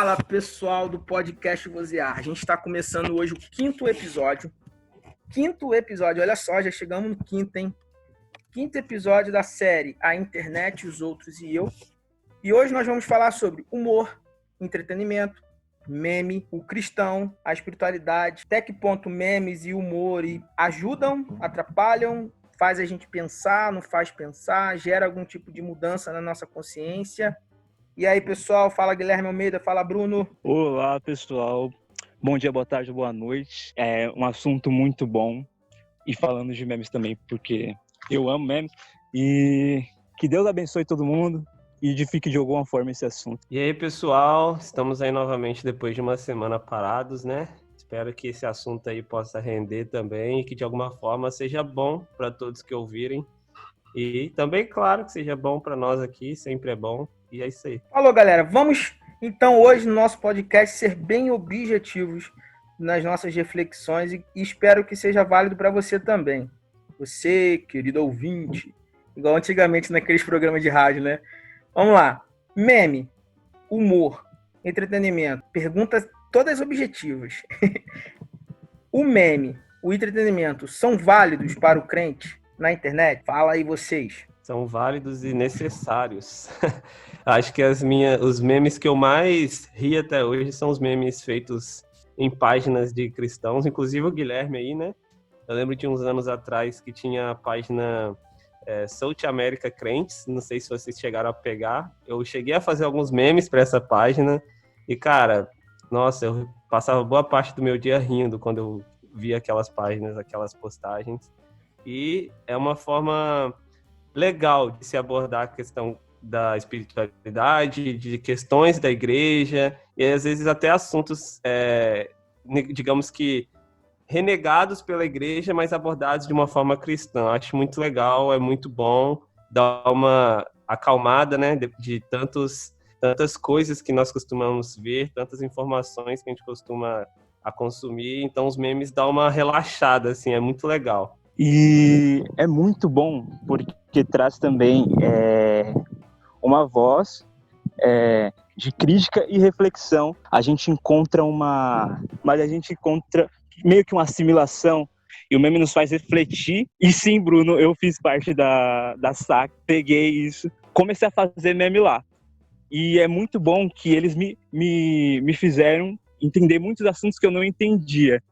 Fala, pessoal do podcast Vozear. A gente está começando hoje o quinto episódio. Olha só, já chegamos no quinto, hein? Quinto episódio da série A Internet, os Outros e Eu. E hoje nós vamos falar sobre humor, entretenimento, meme, o cristão, a espiritualidade, até que ponto memes e humor ajudam, atrapalham, faz a gente pensar, não faz pensar, gera algum tipo de mudança na nossa consciência. E aí, pessoal, fala Guilherme Almeida, fala Bruno. Olá, pessoal. Bom dia, boa tarde, boa noite. É um assunto muito bom. E falando de memes também, porque eu amo memes. E que Deus abençoe todo mundo e edifique de alguma forma esse assunto. E aí, pessoal, estamos aí novamente depois de uma semana parados, né? Espero que esse assunto aí possa render também e que de alguma forma seja bom para todos que ouvirem. E também, claro, que seja bom para nós aqui, sempre é bom. E é isso aí. Alô, galera. Vamos, então, hoje no nosso podcast ser bem objetivos nas nossas reflexões e espero que seja válido para você também. Você, querido ouvinte, igual antigamente naqueles programas de rádio, né? Vamos lá. Meme, humor, entretenimento, perguntas todas objetivas. O meme, o entretenimento são válidos para o crente na internet? Fala aí vocês. São válidos e necessários. Acho que os memes que eu mais ri até hoje são os memes feitos em páginas de cristãos, inclusive o Guilherme aí, né? Eu lembro de uns anos atrás que tinha a página South America Crentes, não sei se vocês chegaram a pegar. Eu cheguei a fazer alguns memes para essa página e, cara, nossa, eu passava boa parte do meu dia rindo quando eu via aquelas páginas, aquelas postagens. E é uma forma legal de se abordar a questão da espiritualidade, de questões da igreja, e às vezes até assuntos, digamos que, renegados pela igreja, mas abordados de uma forma cristã. Acho muito legal, é muito bom, dá uma acalmada, né, de tantas coisas que nós costumamos ver, tantas informações que a gente costuma a consumir, então os memes dão uma relaxada, assim, é muito legal. E é muito bom porque traz também uma voz de crítica e reflexão. A gente encontra meio que uma assimilação e o meme nos faz refletir. E sim, Bruno, eu fiz parte da SAC, peguei isso, comecei a fazer meme lá. E é muito bom que eles me fizeram entender muitos assuntos que eu não entendia.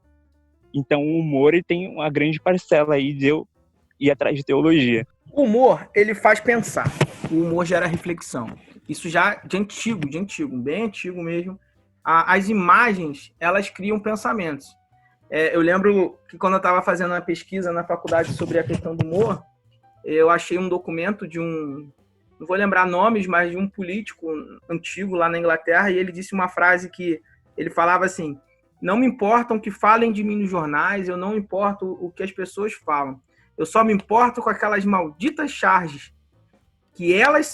Então o humor ele tem uma grande parcela aí de eu ir atrás de teologia. O humor, ele faz pensar. O humor gera reflexão. Isso já de antigo, bem antigo mesmo. As imagens, elas criam pensamentos. Eu lembro que quando eu estava fazendo uma pesquisa na faculdade sobre a questão do humor, eu achei um documento de não vou lembrar nomes, mas de um político antigo lá na Inglaterra, e ele disse uma frase que ele falava assim: não me importam que falem de mim nos jornais, eu não importo o que as pessoas falam. Eu só me importo com aquelas malditas charges, que elas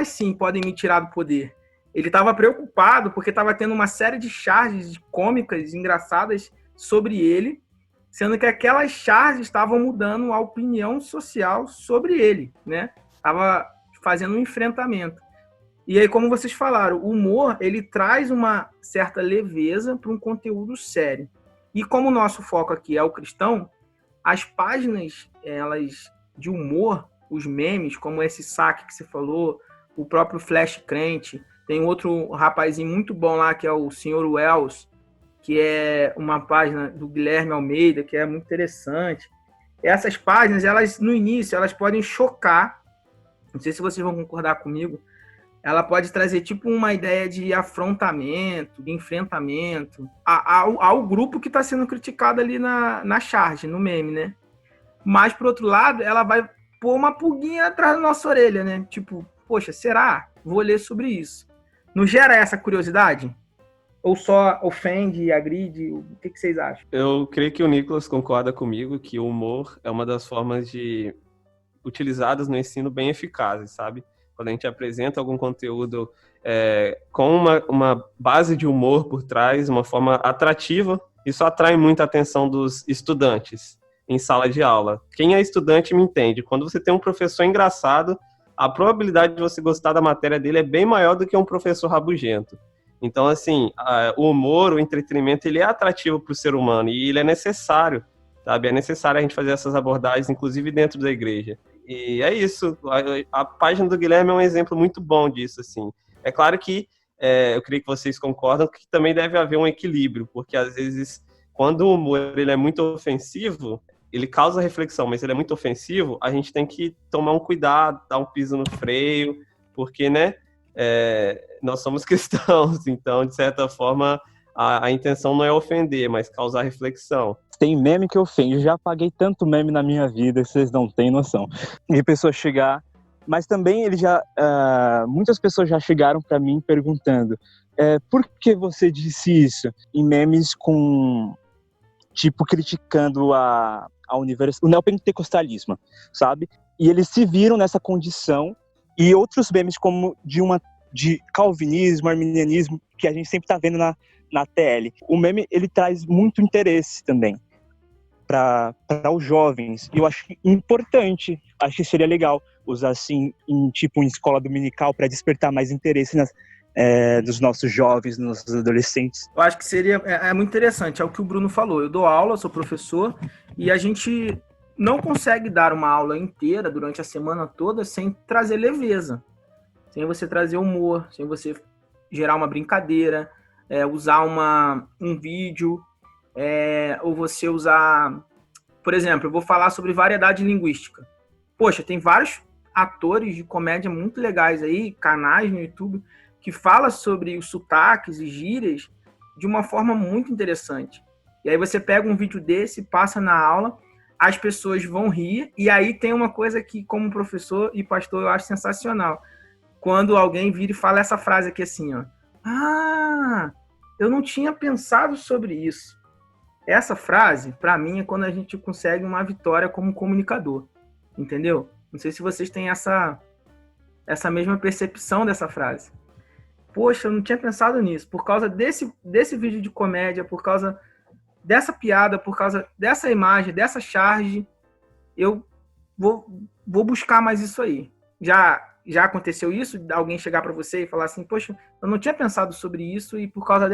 sim podem me tirar do poder. Ele estava preocupado porque estava tendo uma série de charges cômicas, engraçadas sobre ele, sendo que aquelas charges estavam mudando a opinião social sobre ele, né? Estava fazendo um enfrentamento. E aí, como vocês falaram, o humor, ele traz uma certa leveza para um conteúdo sério. E como o nosso foco aqui é o cristão, as páginas elas de humor, os memes, como esse saque que você falou, o próprio Flash Crente, tem outro rapazinho muito bom lá, que é o Sr. Wells, que é uma página do Guilherme Almeida, que é muito interessante. Essas páginas, elas no início, elas podem chocar, não sei se vocês vão concordar comigo, ela pode trazer tipo uma ideia de afrontamento, de enfrentamento ao grupo que está sendo criticado ali na charge, no meme, né? Mas, por outro lado, ela vai pôr uma pulguinha atrás da nossa orelha, né? Tipo, poxa, será? Vou ler sobre isso. Não gera essa curiosidade? Ou só ofende, agride? O que vocês acham? Eu creio que o Nicolas concorda comigo que o humor é uma das formas utilizadas no ensino bem eficazes, sabe? Quando a gente apresenta algum conteúdo com uma base de humor por trás, uma forma atrativa, isso atrai muita atenção dos estudantes em sala de aula. Quem é estudante me entende. Quando você tem um professor engraçado, a probabilidade de você gostar da matéria dele é bem maior do que um professor rabugento. Então, assim, o humor, o entretenimento, ele é atrativo para o ser humano e ele é necessário, sabe? É necessário a gente fazer essas abordagens, inclusive dentro da igreja. E é isso. A página do Guilherme é um exemplo muito bom disso, assim. É claro que eu creio que vocês concordam que também deve haver um equilíbrio, porque às vezes, quando o humor ele é muito ofensivo, ele causa reflexão, mas ele é muito ofensivo, a gente tem que tomar um cuidado, dar um piso no freio, porque, né, nós somos cristãos, então, de certa forma, a intenção não é ofender, mas causar reflexão. Tem meme que ofende. Eu já paguei tanto meme na minha vida que vocês não têm noção. De pessoa chegar... Mas também muitas pessoas já chegaram para mim perguntando por que você disse isso? Em memes tipo, criticando o neopentecostalismo, sabe? E eles se viram nessa condição, e outros memes como de calvinismo, arminianismo, que a gente sempre está vendo na TL. O meme, ele traz muito interesse também para os jovens, e eu acho importante, acho que seria legal usar assim em escola dominical para despertar mais interesse dos nossos jovens, dos nossos adolescentes. Eu acho que seria muito interessante, é o que o Bruno falou. Eu dou aula, sou professor, e a gente não consegue dar uma aula inteira durante a semana toda sem trazer leveza, sem você trazer humor, sem você gerar uma brincadeira, usar um vídeo, ou você usar... Por exemplo, eu vou falar sobre variedade linguística. Poxa, tem vários atores de comédia muito legais aí, canais no YouTube, que falam sobre os sotaques e gírias de uma forma muito interessante. E aí você pega um vídeo desse, passa na aula, as pessoas vão rir, e aí tem uma coisa que, como professor e pastor, eu acho sensacional. Quando alguém vira e fala essa frase aqui assim, ó. Ah, eu não tinha pensado sobre isso. Essa frase, para mim, é quando a gente consegue uma vitória como comunicador. Entendeu? Não sei se vocês têm essa mesma percepção dessa frase. Poxa, eu não tinha pensado nisso. Por causa desse vídeo de comédia, por causa dessa piada, por causa dessa imagem, dessa charge, eu vou buscar mais isso aí. Já aconteceu isso? Alguém chegar para você e falar assim, poxa, eu não tinha pensado sobre isso e por causa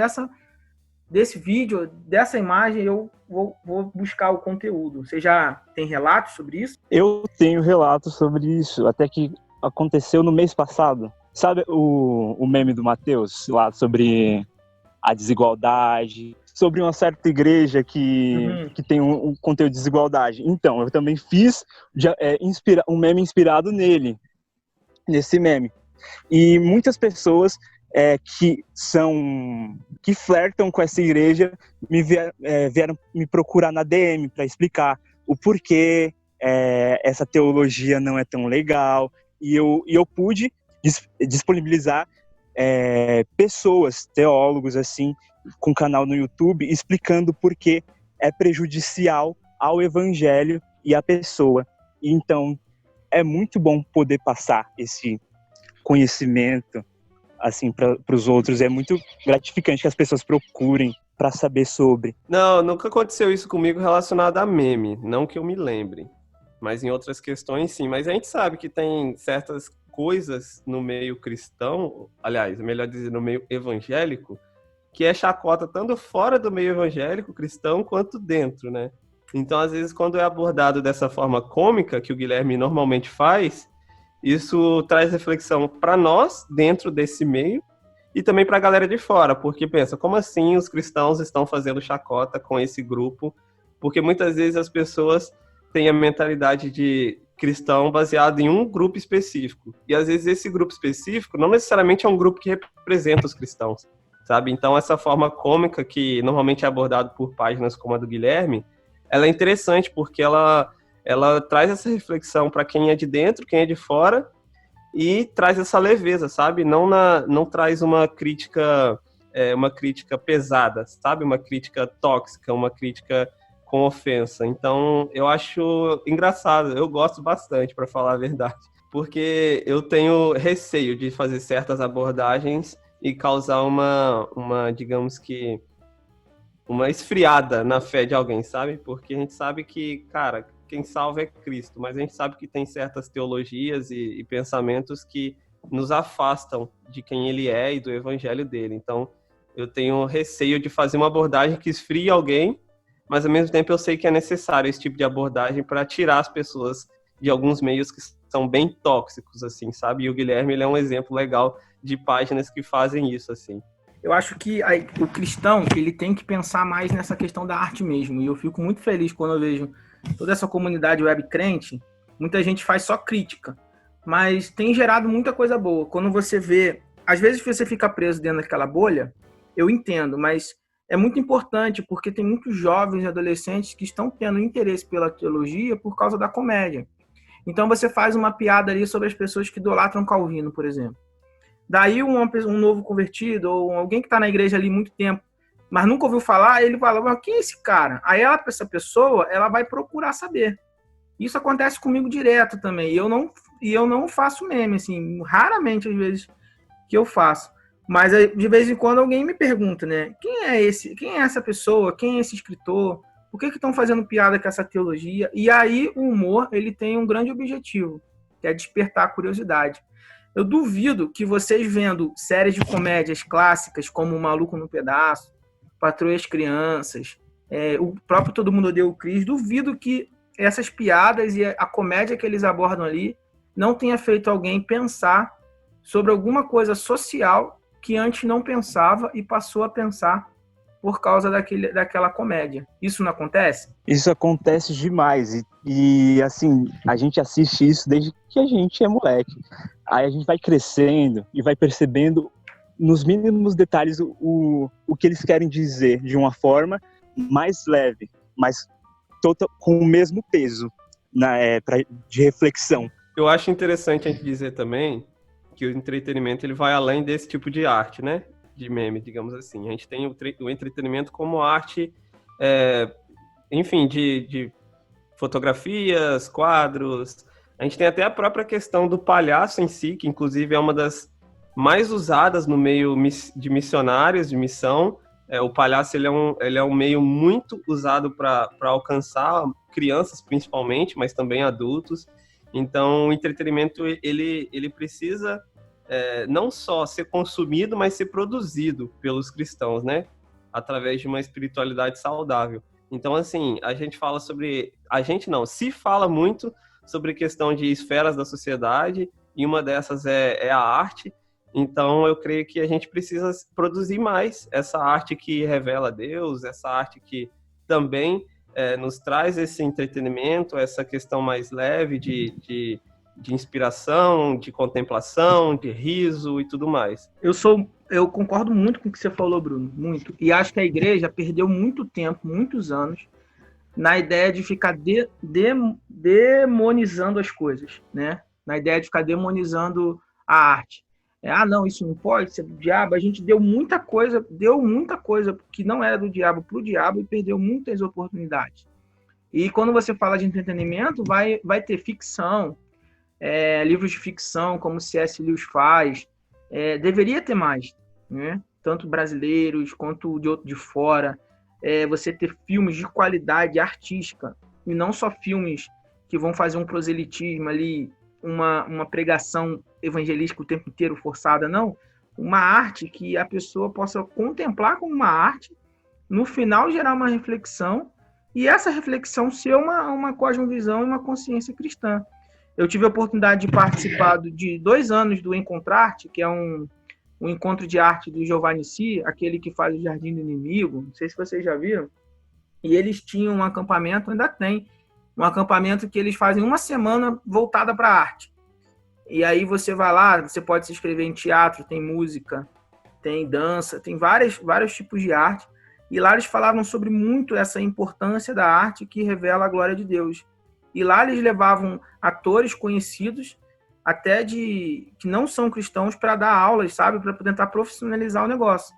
desse vídeo, dessa imagem, eu vou buscar o conteúdo. Você já tem relatos sobre isso? Eu tenho relatos sobre isso, até que aconteceu no mês passado. Sabe o meme do Mateus, lá sobre a desigualdade, sobre uma certa igreja que tem um conteúdo de desigualdade? Então, eu também fiz um meme inspirado nesse meme. E muitas pessoas que flertam com essa igreja vieram me procurar na DM para explicar o porquê essa teologia não é tão legal, e eu pude disponibilizar pessoas, teólogos assim, com canal no YouTube, explicando por que é prejudicial ao evangelho e à pessoa. E então é muito bom poder passar esse conhecimento assim para os outros. É muito gratificante que as pessoas procurem para saber sobre. Não, nunca aconteceu isso comigo relacionado a meme, não que eu me lembre, mas em outras questões sim. Mas a gente sabe que tem certas coisas no meio cristão, aliás, melhor dizer, no meio evangélico, que é chacota tanto fora do meio evangélico cristão quanto dentro, né? Então, às vezes, quando é abordado dessa forma cômica que o Guilherme normalmente faz, isso traz reflexão para nós, dentro desse meio, e também para a galera de fora, porque pensa, como assim os cristãos estão fazendo chacota com esse grupo? Porque muitas vezes as pessoas têm a mentalidade de cristão baseado em um grupo específico. E às vezes esse grupo específico não necessariamente é um grupo que representa os cristãos, sabe? Então essa forma cômica que normalmente é abordada por páginas como a do Guilherme, ela é interessante porque ela traz essa reflexão para quem é de dentro, quem é de fora, e traz essa leveza, sabe? Não traz uma crítica pesada, sabe? Uma crítica tóxica, uma crítica com ofensa. Então, eu acho engraçado, eu gosto bastante, para falar a verdade, porque eu tenho receio de fazer certas abordagens e causar digamos que, uma esfriada na fé de alguém, sabe? Porque a gente sabe que, cara, quem salva é Cristo, mas a gente sabe que tem certas teologias e pensamentos que nos afastam de quem ele é e do evangelho dele. Então, eu tenho receio de fazer uma abordagem que esfrie alguém, mas ao mesmo tempo eu sei que é necessário esse tipo de abordagem para tirar as pessoas de alguns meios que são bem tóxicos, assim, sabe? E o Guilherme, ele é um exemplo legal de páginas que fazem isso, assim. Eu acho que o cristão, ele tem que pensar mais nessa questão da arte mesmo. E eu fico muito feliz quando eu vejo toda essa comunidade web crente. Muita gente faz só crítica, mas tem gerado muita coisa boa. Quando você vê, às vezes você fica preso dentro daquela bolha, eu entendo, mas é muito importante porque tem muitos jovens e adolescentes que estão tendo interesse pela teologia por causa da comédia. Então você faz uma piada ali sobre as pessoas que idolatram Calvino, por exemplo. Daí um novo convertido ou alguém que está na igreja ali há muito tempo, mas nunca ouviu falar, ele fala, mas quem é esse cara? Aí essa pessoa, ela vai procurar saber. Isso acontece comigo direto também. E eu não faço meme, assim, raramente às vezes que eu faço. Mas de vez em quando alguém me pergunta, né? Quem é essa pessoa? Quem é esse escritor? Por que estão fazendo piada com essa teologia? E aí o humor, ele tem um grande objetivo, que é despertar a curiosidade. Eu duvido que vocês vendo séries de comédias clássicas como O Maluco no Pedaço, Patroa e as Crianças, o próprio Todo Mundo Odeia o Chris, duvido que essas piadas e a comédia que eles abordam ali não tenha feito alguém pensar sobre alguma coisa social que antes não pensava e passou a pensar por causa daquela comédia. Isso não acontece? Isso acontece demais. E assim, a gente assiste isso desde que a gente é moleque. Aí a gente vai crescendo e vai percebendo nos mínimos detalhes o que eles querem dizer de uma forma mais leve, mas com o mesmo peso de reflexão. Eu acho interessante a gente dizer também que o entretenimento ele vai além desse tipo de arte, né? De meme, digamos assim. A gente tem o entretenimento como arte, enfim, de fotografias, quadros. A gente tem até a própria questão do palhaço em si, que inclusive é uma das mais usadas no meio de missionários, de missão. O palhaço ele é um meio muito usado para alcançar crianças, principalmente, mas também adultos. Então, o entretenimento ele precisa não só ser consumido, mas ser produzido pelos cristãos, né? Através de uma espiritualidade saudável. Então, assim, a gente fala sobre... A gente não, se fala muito sobre questão de esferas da sociedade, e uma dessas é a arte. Então, eu creio que a gente precisa produzir mais essa arte que revela Deus, essa arte que também nos traz esse entretenimento, essa questão mais leve de inspiração, de contemplação, de riso e tudo mais. Eu concordo muito com o que você falou, Bruno, muito. E acho que a igreja perdeu muito tempo, muitos anos, na ideia de ficar demonizando as coisas, né? Na ideia de ficar demonizando a arte. Não, isso não pode ser do diabo. A gente deu muita coisa que não era do diabo para o diabo e perdeu muitas oportunidades. E quando você fala de entretenimento, vai ter ficção, livros de ficção, como C.S. Lewis faz. Deveria ter mais, né? Tanto brasileiros quanto de fora. Você ter filmes de qualidade artística e não só filmes que vão fazer um proselitismo ali, uma pregação evangelística o tempo inteiro forçada, não. Uma arte que a pessoa possa contemplar como uma arte, no final gerar uma reflexão e essa reflexão ser uma cosmovisão e uma consciência cristã. Eu tive a oportunidade de participar de 2 anos do Encontrarte, que é um encontro de arte do Giovanni Si, aquele que faz o Jardim do Inimigo, não sei se vocês já viram, e eles tinham um acampamento, ainda tem, um acampamento que eles fazem uma semana voltada para a arte. E aí você vai lá, você pode se inscrever em teatro, tem música, tem dança, tem vários tipos de arte, e lá eles falavam sobre muito essa importância da arte que revela a glória de Deus. E lá eles levavam atores conhecidos, até que não são cristãos, para dar aulas, sabe? Para tentar profissionalizar o negócio.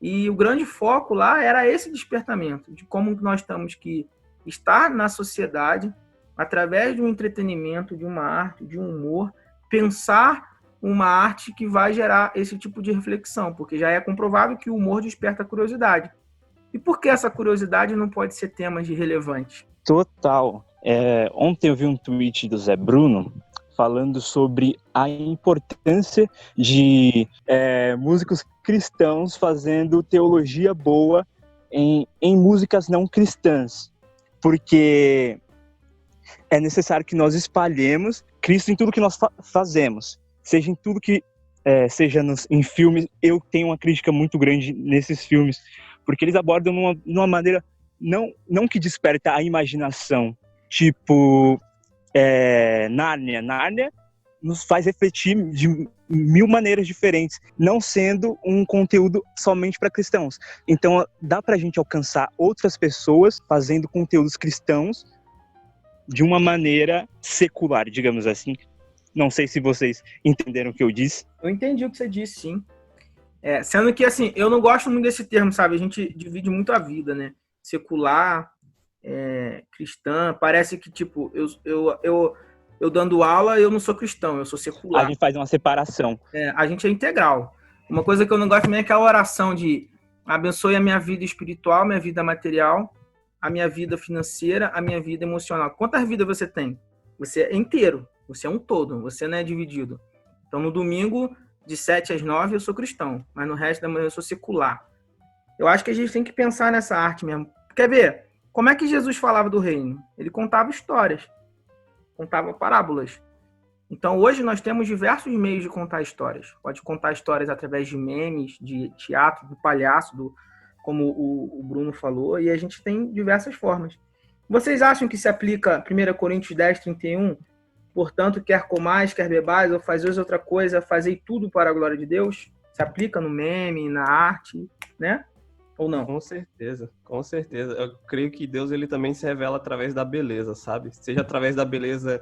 E o grande foco lá era esse despertamento, de como nós temos que estar na sociedade, através de um entretenimento, de uma arte, de um humor, pensar uma arte que vai gerar esse tipo de reflexão, porque já é comprovado que o humor desperta curiosidade. E por que essa curiosidade não pode ser tema de relevante? Total. Ontem eu vi um tweet do Zé Bruno falando sobre a importância de músicos cristãos fazendo teologia boa em músicas não cristãs, porque é necessário que nós espalhemos Cristo em tudo que nós fazemos, seja em tudo que em filmes. Eu tenho uma crítica muito grande nesses filmes, porque eles abordam numa maneira não que desperta a imaginação, tipo Nárnia nos faz refletir de mil maneiras diferentes, não sendo um conteúdo somente para cristãos. Então dá pra gente alcançar outras pessoas fazendo conteúdos cristãos de uma maneira secular, digamos assim. Não sei se vocês entenderam o que eu disse. Eu entendi o que você disse, sim. Sendo que, assim, eu não gosto muito desse termo, sabe? A gente divide muito a vida, né? Secular, cristã. Parece que, tipo, eu dando aula, eu não sou cristão, eu sou secular. A gente faz uma separação. A gente é integral. Uma coisa que eu não gosto também é aquela oração de abençoe a minha vida espiritual, minha vida material, a minha vida financeira, a minha vida emocional. Quantas vidas você tem? Você é inteiro. Você é um todo. Você não é dividido. Então, no domingo, de 7 às 9, eu sou cristão. Mas no resto da manhã, eu sou secular. Eu acho que a gente tem que pensar nessa arte mesmo. Quer ver? Como é que Jesus falava do reino? Ele contava histórias. Contava parábolas. Então, hoje nós temos diversos meios de contar histórias. Pode contar histórias através de memes, de teatro, do palhaço, como o Bruno falou, e a gente tem diversas formas. Vocês acham que se aplica 1 Coríntios 10, 31? Portanto, quer comais, quer bebais, ou fazeis outra coisa, fazei tudo para a glória de Deus? Se aplica no meme, na arte, né? Ou não? Com certeza, com certeza. Eu creio que Deus ele também se revela através da beleza, sabe? Seja através da beleza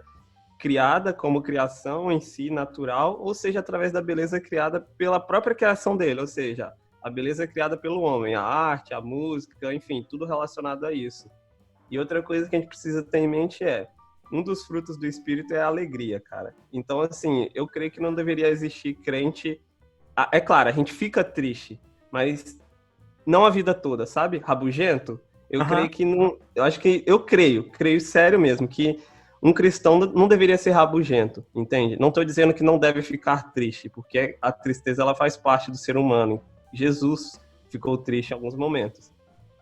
criada como criação em si, natural, ou seja através da beleza criada pela própria criação dele, ou seja, a beleza criada pelo homem, a arte, a música, enfim, tudo relacionado a isso. E outra coisa que a gente precisa ter em mente um dos frutos do Espírito é a alegria, cara. Então, assim, eu creio que não deveria existir crente... É claro, a gente fica triste, mas não a vida toda, sabe? Rabugento. Eu creio que não... Eu creio sério mesmo, que um cristão não deveria ser rabugento, entende? Não estou dizendo que não deve ficar triste, porque a tristeza ela faz parte do ser humano. Jesus ficou triste em alguns momentos.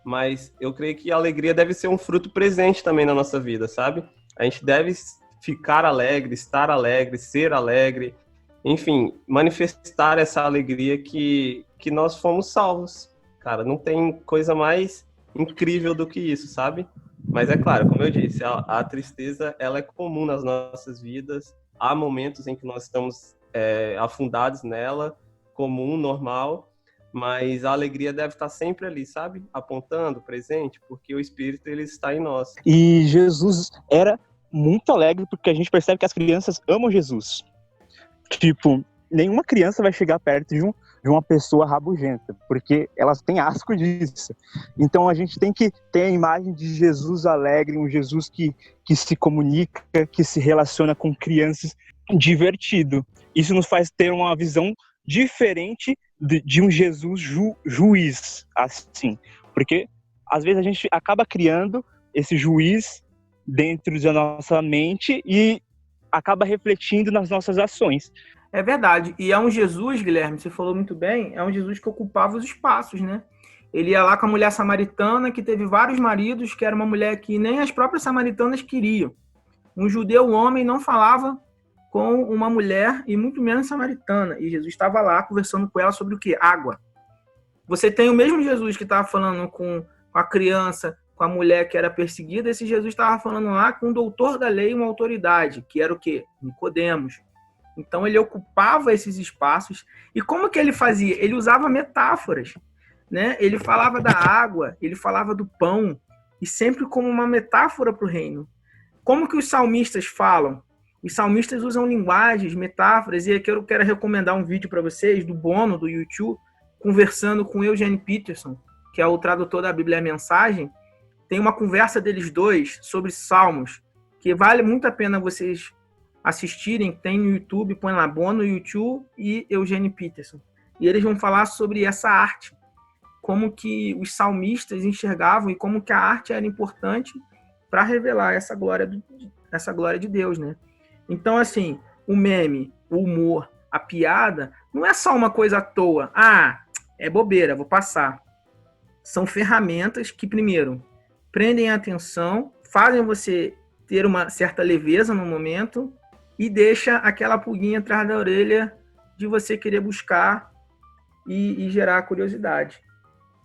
Mas eu creio que a alegria deve ser um fruto presente também na nossa vida, sabe? A gente deve ficar alegre, estar alegre, ser alegre, enfim, manifestar essa alegria que nós fomos salvos. Cara, não tem coisa mais incrível do que isso, sabe? Mas é claro, como eu disse, a tristeza ela é comum nas nossas vidas. Há momentos em que nós estamos afundados nela, comum, normal, mas a alegria deve estar sempre ali, sabe? Apontando, presente, porque o Espírito ele está em nós. E Jesus era muito alegre porque a gente percebe que as crianças amam Jesus. Tipo, nenhuma criança vai chegar perto de uma pessoa rabugenta, porque elas têm asco disso. Então a gente tem que ter a imagem de Jesus alegre, um Jesus que se comunica, que se relaciona com crianças, divertido. Isso nos faz ter uma visão diferente de um Jesus juiz, assim. Porque às vezes a gente acaba criando esse juiz dentro da nossa mente e acaba refletindo nas nossas ações. É verdade. E é um Jesus, Guilherme, você falou muito bem, é um Jesus que ocupava os espaços, né? Ele ia lá com a mulher samaritana, que teve vários maridos, que era uma mulher que nem as próprias samaritanas queriam. Um judeu homem não falava com uma mulher, e muito menos samaritana. E Jesus estava lá conversando com ela sobre o quê? Água. Você tem o mesmo Jesus que estava falando com a criança, com a mulher que era perseguida, esse Jesus estava falando lá com o doutor da lei, uma autoridade, que era o quê? Nicodemos. Então ele ocupava esses espaços. E como que ele fazia? Ele usava metáforas, né? Ele falava da água, ele falava do pão, e sempre como uma metáfora para o reino. Como que os salmistas falam? Os salmistas usam linguagens, metáforas, e aqui eu quero recomendar um vídeo para vocês do Bono, do YouTube, conversando com Eugene Peterson, que é o tradutor da Bíblia Mensagem. Tem uma conversa deles dois sobre salmos, que vale muito a pena vocês assistirem. Tem no YouTube, põe lá Bono, YouTube e Eugene Peterson. E eles vão falar sobre essa arte, como que os salmistas enxergavam e como que a arte era importante para revelar essa glória de Deus, né? Então, assim, o meme, o humor, a piada, não é só uma coisa à toa. Ah, é bobeira, vou passar. São ferramentas que, primeiro, prendem a atenção, fazem você ter uma certa leveza no momento e deixa aquela pulguinha atrás da orelha de você querer buscar e gerar curiosidade.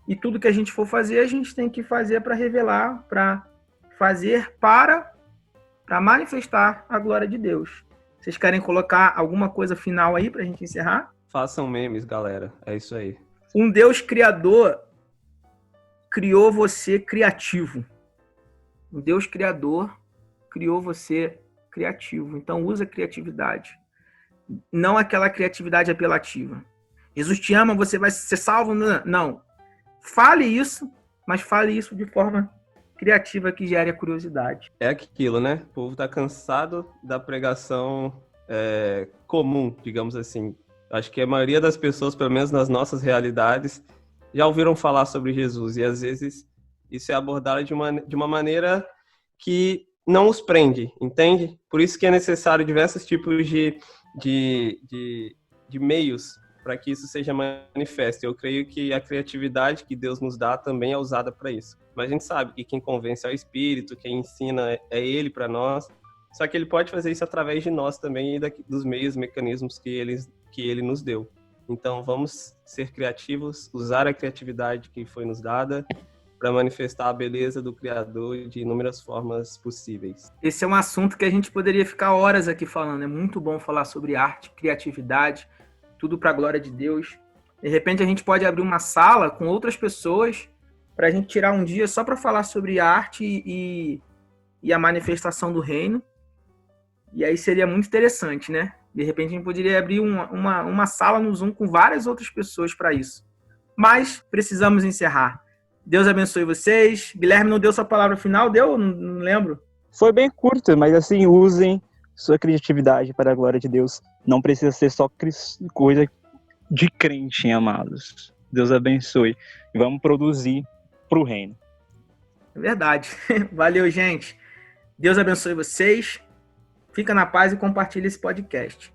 E tudo que a gente for fazer, a gente tem que fazer para revelar, para fazer para manifestar a glória de Deus. Vocês querem colocar alguma coisa final aí para a gente encerrar? Façam memes, galera. É isso aí. Um Deus criador criou você criativo. Um Deus criador criou você criativo. Então, usa a criatividade. Não aquela criatividade apelativa. Jesus te ama, você vai ser salvo. Não. Fale isso, mas fale isso de forma criativa que gere a curiosidade. É aquilo, né? O povo tá cansado da pregação comum, digamos assim. Acho que a maioria das pessoas, pelo menos nas nossas realidades, já ouviram falar sobre Jesus. E às vezes isso é abordado de uma maneira que não os prende, entende? Por isso que é necessário diversos tipos de meios para que isso seja manifesto. Eu creio que a criatividade que Deus nos dá também é usada para isso. Mas a gente sabe que quem convence é o Espírito, quem ensina é Ele para nós. Só que Ele pode fazer isso através de nós também e dos meios, mecanismos que Ele nos deu. Então vamos ser criativos, usar a criatividade que foi nos dada para manifestar a beleza do Criador de inúmeras formas possíveis. Esse é um assunto que a gente poderia ficar horas aqui falando. É muito bom falar sobre arte, criatividade, tudo para a glória de Deus. De repente a gente pode abrir uma sala com outras pessoas para a gente tirar um dia só para falar sobre arte e a manifestação do reino. E aí seria muito interessante, né? De repente a gente poderia abrir uma sala no Zoom com várias outras pessoas para isso. Mas precisamos encerrar. Deus abençoe vocês. Guilherme não deu sua palavra final? Deu? Não lembro. Foi bem curto, mas assim, usem sua criatividade para a glória de Deus. Não precisa ser só coisa de crente, amados. Deus abençoe. E vamos produzir para o reino. É verdade. Valeu, gente. Deus abençoe vocês. Fica na paz e compartilha esse podcast.